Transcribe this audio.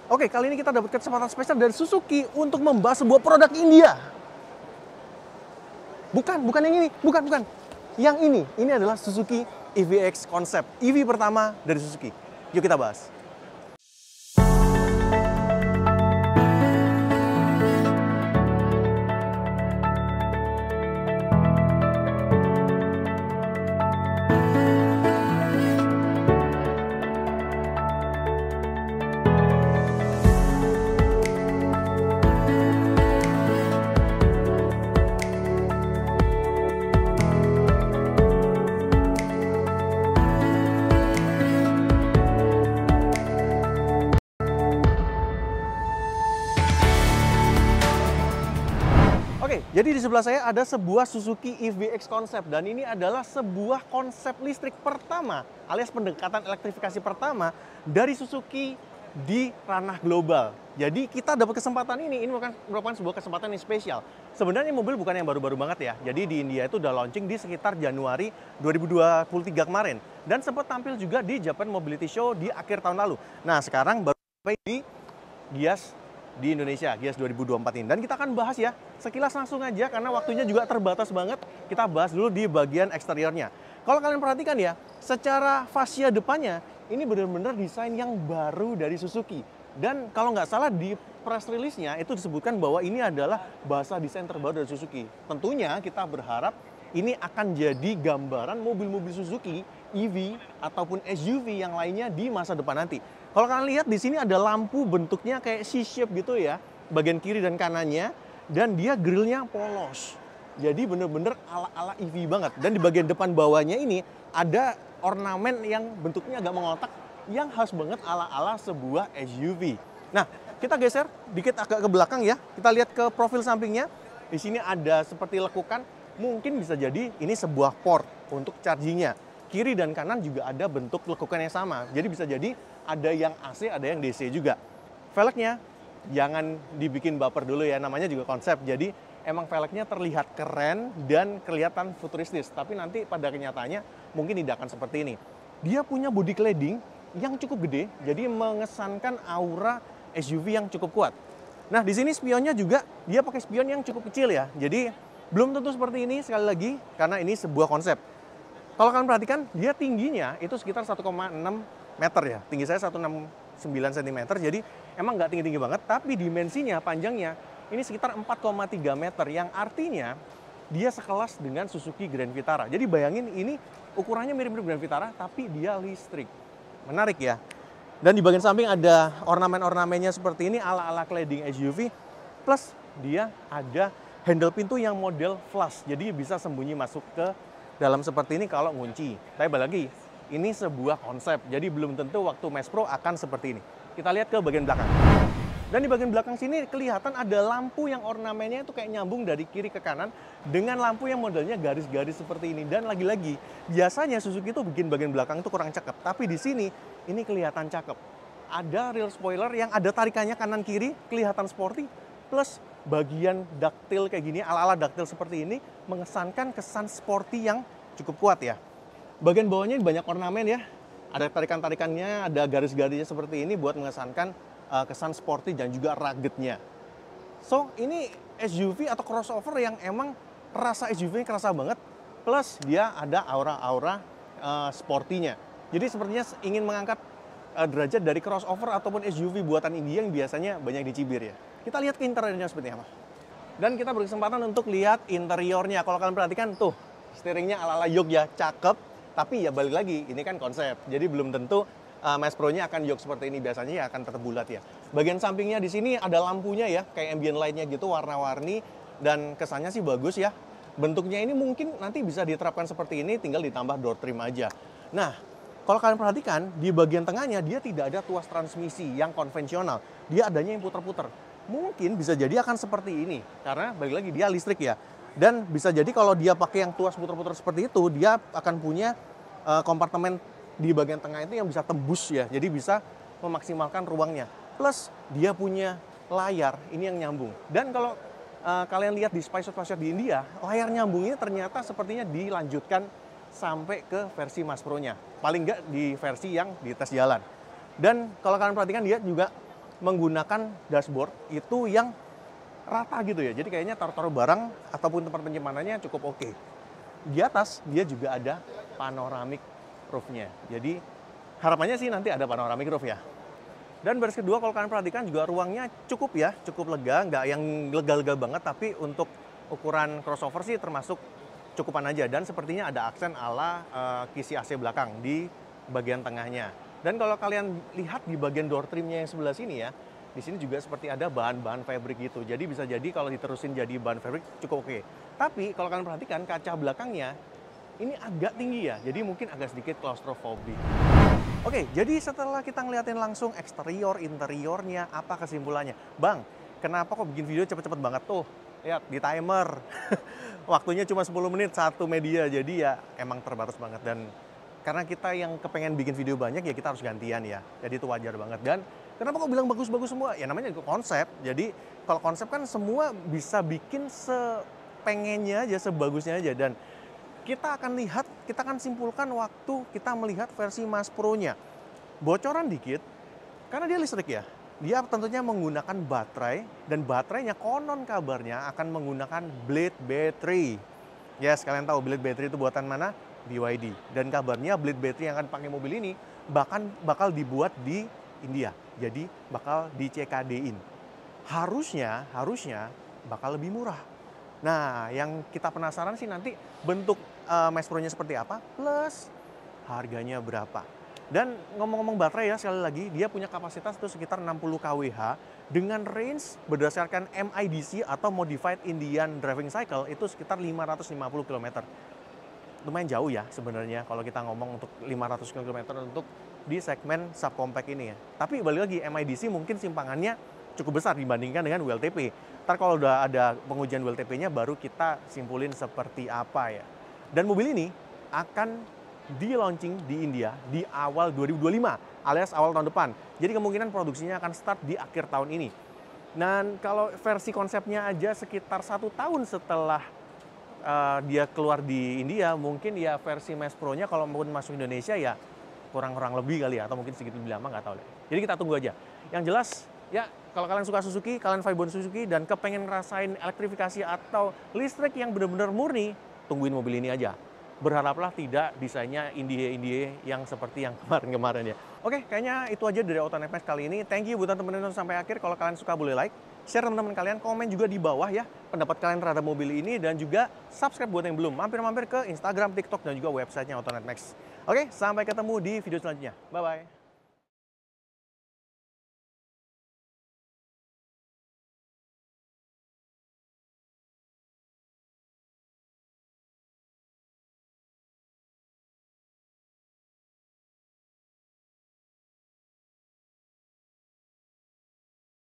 Oke, kali ini kita dapat kesempatan spesial dari Suzuki untuk membahas sebuah produk India. Bukan yang ini, bukan. Yang ini adalah Suzuki EVX Concept, EV pertama dari Suzuki. Yuk kita bahas. Oke, jadi di sebelah saya ada sebuah Suzuki EVX Concept dan ini adalah sebuah konsep listrik pertama alias pendekatan elektrifikasi pertama dari Suzuki di ranah global. Jadi kita dapat kesempatan ini merupakan sebuah kesempatan yang spesial. Sebenarnya mobil bukan yang baru-baru banget ya. Jadi di India itu udah launching di sekitar Januari 2023 kemarin dan sempat tampil juga di Japan Mobility Show di akhir tahun lalu. Nah, sekarang baru sampai di Gias di Indonesia, Gias 2024 ini. Dan kita akan bahas ya, sekilas langsung aja karena waktunya juga terbatas banget. Kita bahas dulu di bagian eksteriornya. Kalau kalian perhatikan ya, secara fascia depannya, ini benar-benar desain yang baru dari Suzuki. Dan kalau nggak salah di press release-nya itu disebutkan bahwa ini adalah bahasa desain terbaru dari Suzuki. Tentunya kita berharap ini akan jadi gambaran mobil-mobil Suzuki EV ataupun SUV yang lainnya di masa depan nanti. Kalau kalian lihat di sini ada lampu bentuknya kayak C-shape gitu ya, bagian kiri dan kanannya, dan dia grillnya polos. Jadi bener-bener ala-ala EV banget. Dan di bagian depan bawahnya ini ada ornamen yang bentuknya agak mengotak, yang khas banget ala-ala sebuah SUV. Nah, kita geser dikit agak ke belakang ya. Kita lihat ke profil sampingnya. Di sini ada seperti lekukan, mungkin bisa jadi ini sebuah port untuk chargingnya. Kiri dan kanan juga ada bentuk lekukan yang sama. Jadi bisa jadi ada yang AC, ada yang DC juga. Velgnya jangan dibikin baper dulu ya, namanya juga konsep. Jadi emang velgnya terlihat keren dan kelihatan futuristis. Tapi nanti pada kenyataannya mungkin tidak akan seperti ini. Dia punya body cladding yang cukup gede, jadi mengesankan aura SUV yang cukup kuat. Nah, di sini spionnya juga dia pakai spion yang cukup kecil ya. Jadi belum tentu seperti ini sekali lagi karena ini sebuah konsep. Kalau kalian perhatikan, dia tingginya itu sekitar 1,6 meter ya. Tinggi saya 169 cm, jadi emang nggak tinggi-tinggi banget, tapi dimensinya, panjangnya, ini sekitar 4,3 meter, yang artinya dia sekelas dengan Suzuki Grand Vitara. Jadi bayangin ini ukurannya mirip-mirip Grand Vitara, tapi dia listrik. Menarik ya. Dan di bagian samping ada ornamen-ornamennya seperti ini, ala-ala cladding SUV, plus dia ada handle pintu yang model flush, jadi bisa sembunyi masuk ke dalam seperti ini kalau ngunci. Tapi balik lagi, ini sebuah konsep, jadi belum tentu waktu Mass Pro akan seperti ini. Kita lihat ke bagian belakang. Dan di bagian belakang sini kelihatan ada lampu yang ornamennya itu kayak nyambung dari kiri ke kanan dengan lampu yang modelnya garis-garis seperti ini. Dan lagi-lagi, biasanya Suzuki itu bikin bagian belakang itu kurang cakep, tapi di sini ini kelihatan cakep. Ada rear spoiler yang ada tarikannya kanan kiri, kelihatan sporty, plus bagian ductile kayak gini, ala-ala ductile seperti ini mengesankan kesan sporty yang cukup kuat ya. Bagian bawahnya banyak ornamen ya, ada tarikan-tarikannya, ada garis-garisnya seperti ini buat mengesankan kesan sporty dan juga ruggednya. So, ini SUV atau crossover yang emang rasa SUV kerasa banget, plus dia ada aura-aura sporty-nya. Jadi sepertinya ingin mengangkat derajat dari crossover ataupun SUV buatan India yang biasanya banyak dicibir ya. Kita lihat ke interiornya seperti apa. Dan kita berkesempatan untuk lihat interiornya. Kalau kalian perhatikan tuh, steeringnya ala-ala yoke ya, cakep. Tapi ya balik lagi, ini kan konsep. Jadi belum tentu Mass Pro-nya akan yoke seperti ini. Biasanya ya akan tetap bulat ya. Bagian sampingnya di sini ada lampunya ya, kayak ambient light-nya gitu, warna-warni. Dan kesannya sih bagus ya. Bentuknya ini mungkin nanti bisa diterapkan seperti ini, tinggal ditambah door trim aja. Nah, kalau kalian perhatikan, di bagian tengahnya dia tidak ada tuas transmisi yang konvensional. Dia adanya yang puter-puter. Mungkin bisa jadi akan seperti ini, karena balik lagi dia listrik ya. Dan bisa jadi kalau dia pakai yang tuas puter-puter seperti itu, dia akan punya kompartemen di bagian tengah itu yang bisa tembus ya. Jadi bisa memaksimalkan ruangnya. Plus dia punya layar, ini yang nyambung. Dan kalau kalian lihat di spaceshot di India, layar nyambung ini ternyata sepertinya dilanjutkan sampai ke versi Mass Pro-nya. Paling nggak di versi yang di tes jalan. Dan kalau kalian perhatikan dia juga menggunakan dashboard itu yang rata gitu ya. Jadi kayaknya taruh-taruh barang ataupun tempat penyimpanannya cukup oke. Di atas dia juga ada panoramic roof-nya. Jadi harapannya sih nanti ada panoramic roof ya. Dan baris kedua kalau kalian perhatikan juga ruangnya cukup ya, cukup lega, nggak yang lega-lega banget, tapi untuk ukuran crossover sih termasuk cukupan aja. Dan sepertinya ada aksen ala kisi AC belakang di bagian tengahnya. Dan kalau kalian lihat di bagian door trimnya yang sebelah sini ya, di sini juga seperti ada bahan-bahan fabric gitu. Jadi bisa jadi kalau diterusin jadi bahan fabric cukup oke. Tapi kalau kalian perhatikan kaca belakangnya ini agak tinggi ya, jadi mungkin agak sedikit claustrophobic. Oke, jadi setelah kita ngeliatin langsung eksterior, interiornya, apa kesimpulannya? Bang, kenapa kok bikin video cepet-cepet banget tuh? Lihat, di timer. Waktunya cuma 10 menit, satu media, jadi ya emang terbatas banget. Dan karena kita yang kepengen bikin video banyak, ya kita harus gantian ya. Jadi itu wajar banget. Dan kenapa kok bilang bagus-bagus semua? Ya namanya juga konsep. Jadi kalau konsep kan semua bisa bikin sepengennya aja, sebagusnya aja. Dan kita akan lihat, kita akan simpulkan waktu kita melihat versi Mas Pro-nya. Bocoran dikit, karena dia listrik ya. Dia tentunya menggunakan baterai, dan baterainya konon kabarnya akan menggunakan Blade Battery. Yes, kalian tahu Blade Battery itu buatan mana? BYD. Dan kabarnya Blade Battery yang akan pakai mobil ini bahkan bakal dibuat di India. Jadi bakal di CKD-in. Harusnya bakal lebih murah. Nah, yang kita penasaran sih nanti bentuk Max Pro-nya seperti apa, plus harganya berapa. Dan ngomong-ngomong baterai ya, sekali lagi, dia punya kapasitas itu sekitar 60 kWh dengan range berdasarkan MIDC atau Modified Indian Driving Cycle itu sekitar 550 km. Lumayan jauh ya sebenarnya kalau kita ngomong untuk 500 km untuk di segmen subcompact ini ya. Tapi balik lagi, MIDC mungkin simpangannya cukup besar dibandingkan dengan WLTP. Ntar kalau udah ada pengujian WLTP-nya baru kita simpulin seperti apa ya. Dan mobil ini akan di-launching di India di awal 2025 alias awal tahun depan. Jadi kemungkinan produksinya akan start di akhir tahun ini. Dan kalau versi konsepnya aja sekitar 1 tahun setelah dia keluar di India, mungkin ya versi Max Pro-nya kalau mau masuk Indonesia ya kurang-kurang lebih kali ya, atau mungkin sedikit lebih lama, nggak tahu deh. Jadi kita tunggu aja. Yang jelas ya, kalau kalian suka Suzuki, kalian vibon Suzuki dan kepengen ngerasain elektrifikasi atau listrik yang benar-benar murni, tungguin mobil ini aja. Berharaplah tidak desainnya indie yang seperti yang kemarin-kemarin ya. Oke, kayaknya itu aja dari Autonet Max kali ini. Thank you buat teman-teman sampai akhir. Kalau kalian suka boleh like, share teman-teman kalian, komen juga di bawah ya pendapat kalian terhadap mobil ini, dan juga subscribe buat yang belum. Mampir-mampir ke Instagram, TikTok, dan juga websitenya Autonet Max. Oke, sampai ketemu di video selanjutnya. Bye-bye.